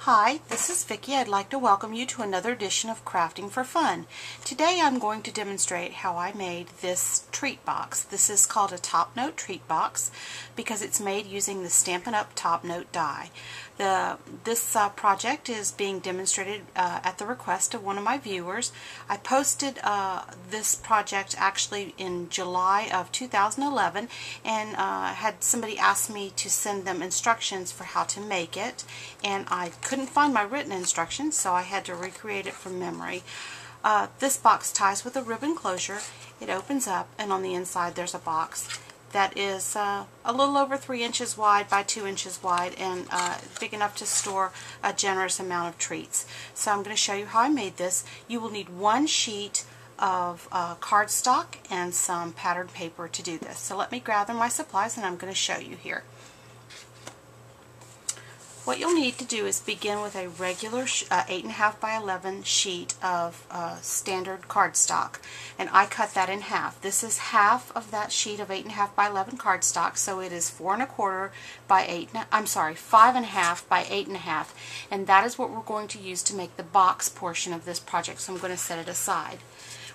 Hi, this is Vicki. I'd like to welcome you to another edition of Crafting for Fun. Today I'm going to demonstrate how I made this treat box. This is called a top note treat box because it's made using the Stampin' Up! Top Note die. This project is being demonstrated at the request of one of my viewers. I posted this project actually in July of 2011 and had somebody ask me to send them instructions for how to make it, and I couldn't find my written instructions, so I had to recreate it from memory. This box ties with a ribbon closure. It opens up, and on the inside there's a box that is a little over 3 inches wide by 2 inches wide and big enough to store a generous amount of treats. So I'm going to show you how I made this. You will need one sheet of cardstock and some patterned paper to do this. So let me gather my supplies and I'm going to show you here. What you'll need to do is begin with a regular 8.5 by 11 sheet of standard cardstock, and I cut that in half. This is half of that sheet of 8.5 by 11 cardstock, so it is 4.25 by 5.5 by 8.5, and that is what we're going to use to make the box portion of this project. So I'm going to set it aside.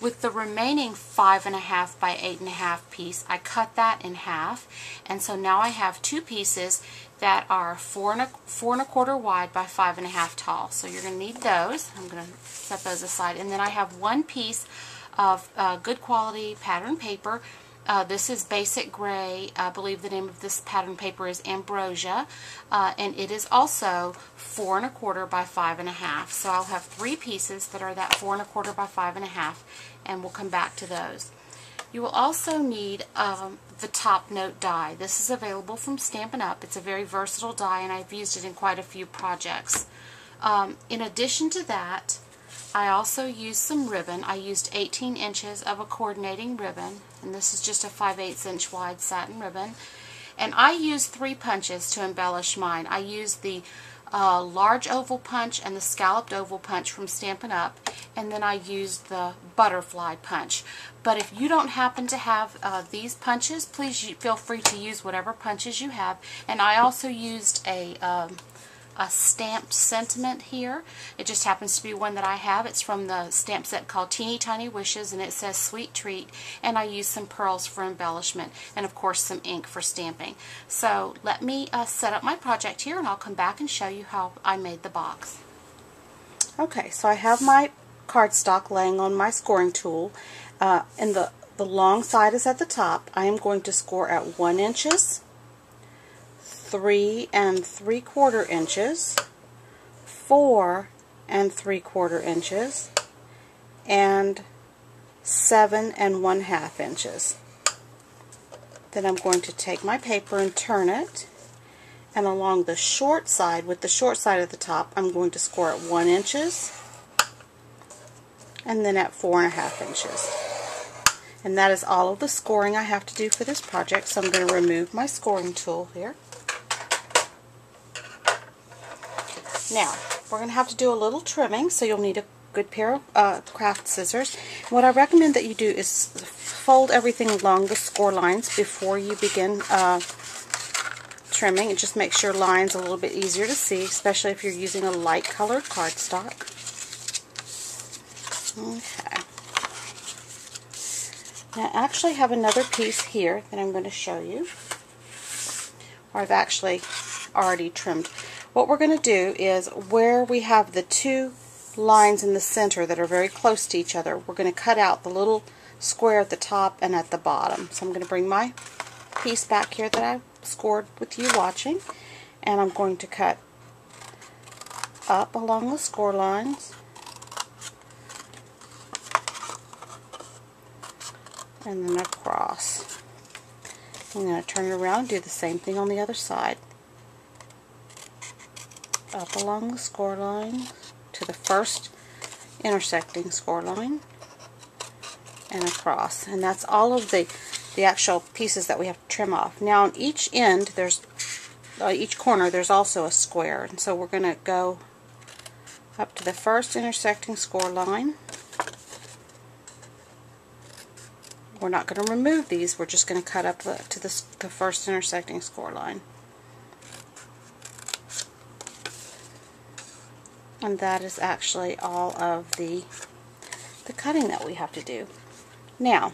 With the remaining 5.5 by 8.5 piece, I cut that in half, and so now I have two pieces that are 4.25 wide by 5.5 tall. So you're going to need those. I'm going to set those aside. And then I have one piece of good quality pattern paper. This is basic gray. I believe the name of this pattern paper is Ambrosia, and it is also 4.25 by 5.5. So I'll have three pieces that are that 4.25 by 5.5, and we'll come back to those. You will also need the top note die. This is available from Stampin' Up! It's a very versatile die, and I've used it in quite a few projects. In addition to that, I also used some ribbon. I used 18 inches of a coordinating ribbon, and this is just a 5/8 inch wide satin ribbon. And I used 3 punches to embellish mine. I used the large oval punch and the scalloped oval punch from Stampin' Up! And then I used the butterfly punch. But if you don't happen to have these punches, please feel free to use whatever punches you have. And I also used a stamped sentiment here. It just happens to be one that I have. It's from the stamp set called Teeny Tiny Wishes, and it says Sweet Treat, and I used some pearls for embellishment, and of course some ink for stamping. So let me set up my project here, and I'll come back and show you how I made the box. Okay, so I have my cardstock laying on my scoring tool, and the long side is at the top. I am going to score at 1 inches, 3 3/4 inches, 4 3/4 inches, and 7 1/2 inches. Then I'm going to take my paper and turn it, and along the short side, with the short side at the top, I'm going to score at 1 inches, and then at 4.5 inches. And that is all of the scoring I have to do for this project, so I'm going to remove my scoring tool here. Now, we're going to have to do a little trimming, so you'll need a good pair of craft scissors. What I recommend that you do is fold everything along the score lines before you begin trimming. It just makes your lines a little bit easier to see, especially if you're using a light colored cardstock. Okay. Now I actually have another piece here that I'm going to show you, or I've actually already trimmed. What we're going to do is, where we have the two lines in the center that are very close to each other, we're going to cut out the little square at the top and at the bottom. So I'm going to bring my piece back here that I scored with you watching, and I'm going to cut up along the score lines, and then across. I'm going to turn it around and do the same thing on the other side. Up along the score line to the first intersecting score line and across. And that's all of the actual pieces that we have to trim off. Now on each end, there's each corner, there's also a square. And so we're going to go up to the first intersecting score line. We're not going to remove these, we're just going to cut up to the first intersecting score line. And that is actually all of the cutting that we have to do. Now,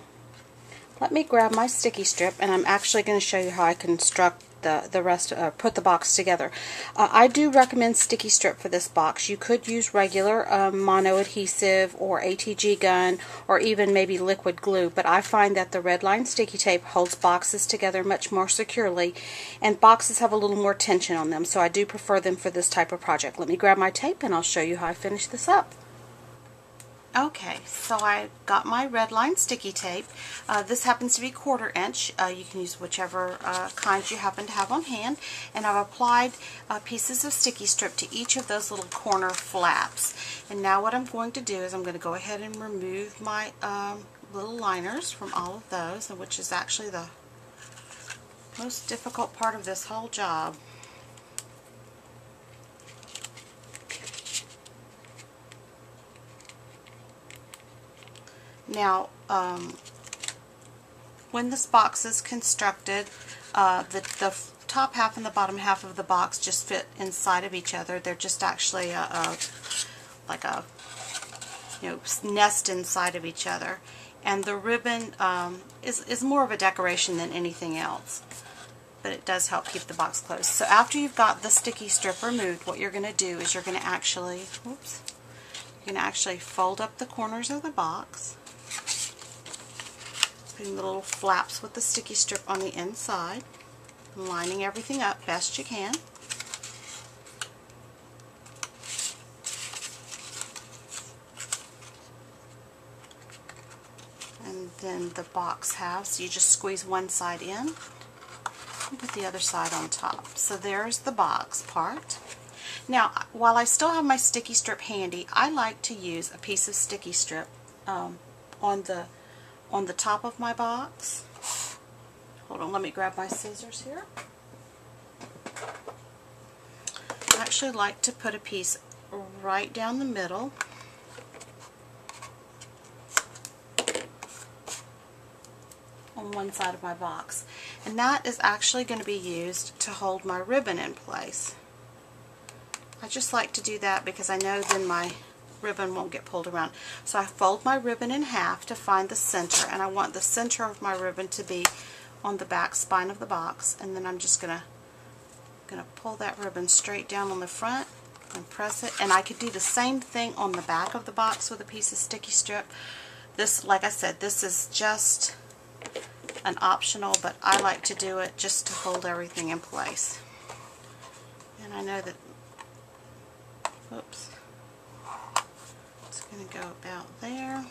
let me grab my sticky strip, and I'm actually going to show you how I construct the rest, put the box together. I do recommend sticky strip for this box. You could use regular mono adhesive or ATG gun or even maybe liquid glue, but I find that the red line sticky tape holds boxes together much more securely, and boxes have a little more tension on them, so I do prefer them for this type of project. Let me grab my tape and I'll show you how I finish this up. Okay, so I got my red line sticky tape. This happens to be 1/4 inch. You can use whichever kind you happen to have on hand. And I've applied pieces of sticky strip to each of those little corner flaps. And now what I'm going to do is I'm going to go ahead and remove my little liners from all of those, which is actually the most difficult part of this whole job. Now, when this box is constructed, the top half and the bottom half of the box just fit inside of each other. They're just actually like a nest inside of each other. And the ribbon is more of a decoration than anything else, but it does help keep the box closed. So after you've got the sticky strip removed, what you're going to do is you're going to actually, fold up the corners of the box, putting the little flaps with the sticky strip on the inside, lining everything up best you can. And then the box halves, you just squeeze one side in and put the other side on top. So there's the box part. Now, while I still have my sticky strip handy, I like to use a piece of sticky strip on the top of my box. Hold on, let me grab my scissors here. I actually like to put a piece right down the middle. On one side of my box. And that is actually going to be used to hold my ribbon in place. I just like to do that because I know then my ribbon won't get pulled around. So I fold my ribbon in half to find the center, and I want the center of my ribbon to be on the back spine of the box, and then I'm just gonna pull that ribbon straight down on the front and press it. And I could do the same thing on the back of the box with a piece of sticky strip. This, like I said, this is just an optional, but I like to do it just to hold everything in place. And I know that, whoops, it's going to go about there.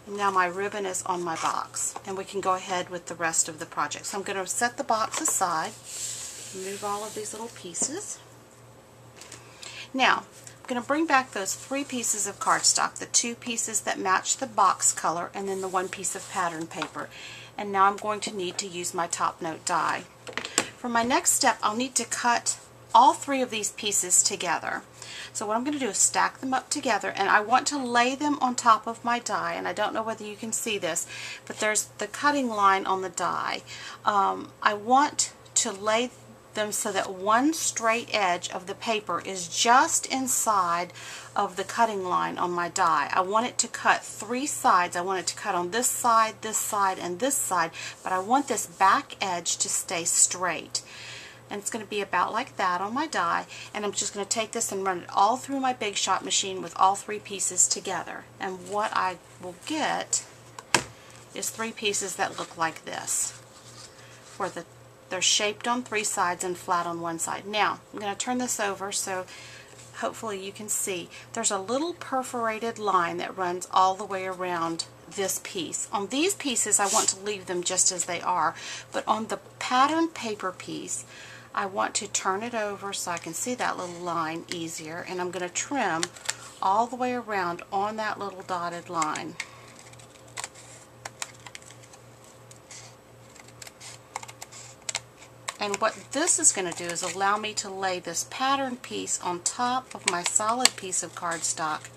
And now my ribbon is on my box, and we can go ahead with the rest of the project. So I'm going to set the box aside, remove all of these little pieces. Now, I'm going to bring back those 3 pieces of cardstock, the 2 pieces that match the box color, and then the 1 piece of pattern paper. And now I'm going to need to use my top note die. For my next step, I'll need to cut all 3 of these pieces together. So what I'm going to do is stack them up together, and I want to lay them on top of my die. And I don't know whether you can see this, but there's the cutting line on the die. I want to lay them so that one straight edge of the paper is just inside of the cutting line on my die. I want it to cut 3 sides. I want it to cut on this side, and this side, but I want this back edge to stay straight. And it's going to be about like that on my die, and I'm just going to take this and run it all through my Big Shot machine with all 3 pieces together. And what I will get is 3 pieces that look like this, where they're shaped on 3 sides and flat on one side. Now, I'm going to turn this over so hopefully you can see. There's a little perforated line that runs all the way around this piece. On these pieces, I want to leave them just as they are, but on the pattern paper piece, I want to turn it over so I can see that little line easier, and I'm going to trim all the way around on that little dotted line. And what this is going to do is allow me to lay this pattern piece on top of my solid piece of cardstock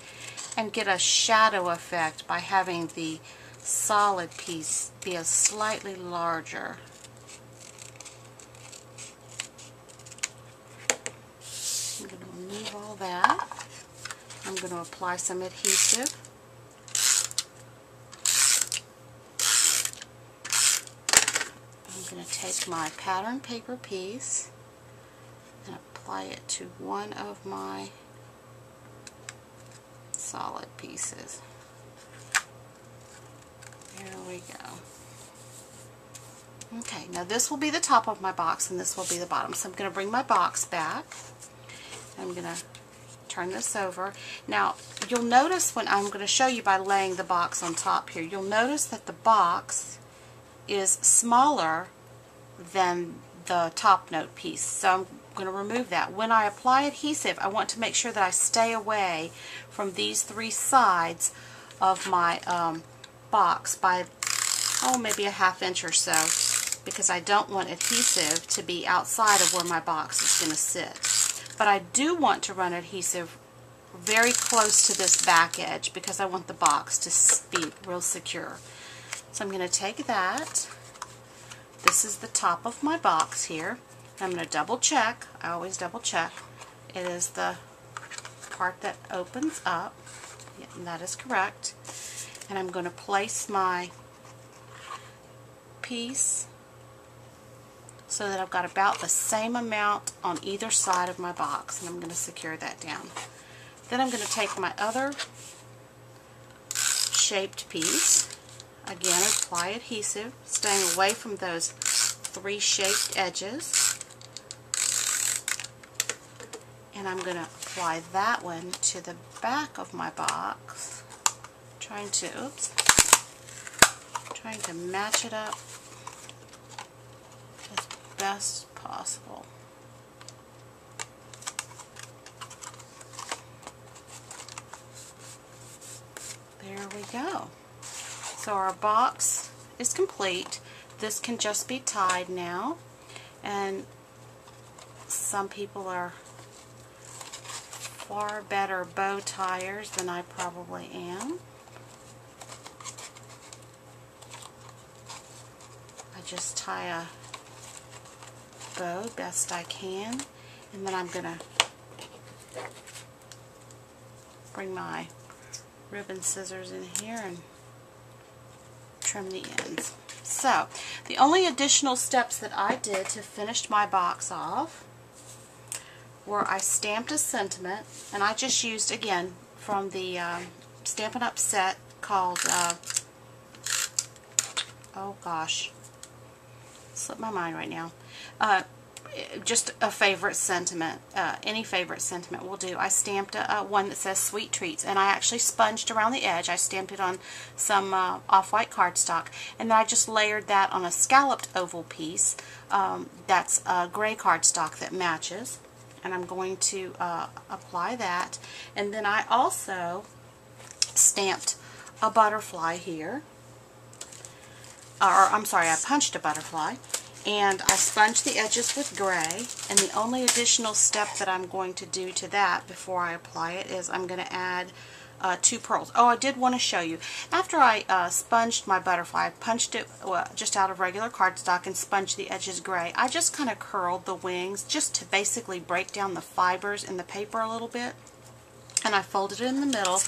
and get a shadow effect by having the solid piece be a slightly larger. I'm going to remove all that. I'm going to apply some adhesive. I'm going to take my pattern paper piece and apply it to one of my solid pieces. There we go. Okay, now this will be the top of my box and this will be the bottom. So I'm going to bring my box back. I'm going to turn this over. Now, you'll notice when I'm going to show you by laying the box on top here, you'll notice that the box is smaller than the top note piece. So I'm going to remove that. When I apply adhesive, I want to make sure that I stay away from these three sides of my box by, maybe a ½ inch or so, because I don't want adhesive to be outside of where my box is going to sit. But I do want to run adhesive very close to this back edge because I want the box to be real secure. So I'm going to take that. This is the top of my box here. I'm going to double check. I always double check. It is the part that opens up. Yeah, and that is correct. And I'm going to place my piece so that I've got about the same amount on either side of my box, and I'm going to secure that down. Then I'm going to take my other shaped piece, again apply adhesive, staying away from those three shaped edges, and I'm going to apply that one to the back of my box, trying to match it up as best possible. There we go. So our box is complete. This can just be tied now, and some people are far better bow tiers than I probably am. I just tie a bow best I can, and then I'm going to bring my ribbon scissors in here and trim the ends. So the only additional steps that I did to finish my box off were I stamped a sentiment, and I just used, again, from the Stampin' Up! Set called, oh gosh, slipped my mind right now, just a favorite sentiment, any favorite sentiment will do. I stamped one that says Sweet Treats, and I actually sponged around the edge. I stamped it on some off-white cardstock, and then I just layered that on a scalloped oval piece that's gray cardstock that matches, and I'm going to apply that. And then I also stamped a butterfly here, or I'm sorry, I punched a butterfly, and I sponged the edges with gray, and the only additional step that I'm going to do to that before I apply it is I'm going to add 2 pearls. Oh, I did want to show you. After I sponged my butterfly, I punched it just out of regular cardstock and sponged the edges gray. I just kind of curled the wings just to basically break down the fibers in the paper a little bit, and I folded it in the middle,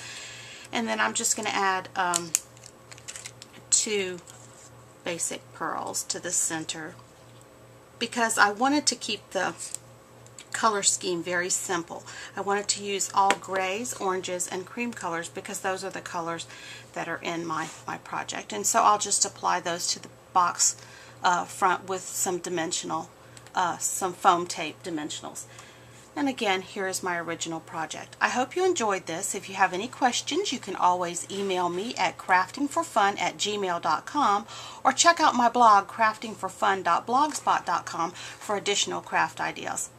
and then I'm just going to add 2 basic pearls to the center, because I wanted to keep the color scheme very simple. I wanted to use all grays, oranges, and cream colors because those are the colors that are in my project. And so I'll just apply those to the box front with some dimensional, some foam tape dimensionals. And again, here is my original project. I hope you enjoyed this. If you have any questions, you can always email me at craftingforfun@gmail.com, or check out my blog, craftingforfun.blogspot.com, for additional craft ideas.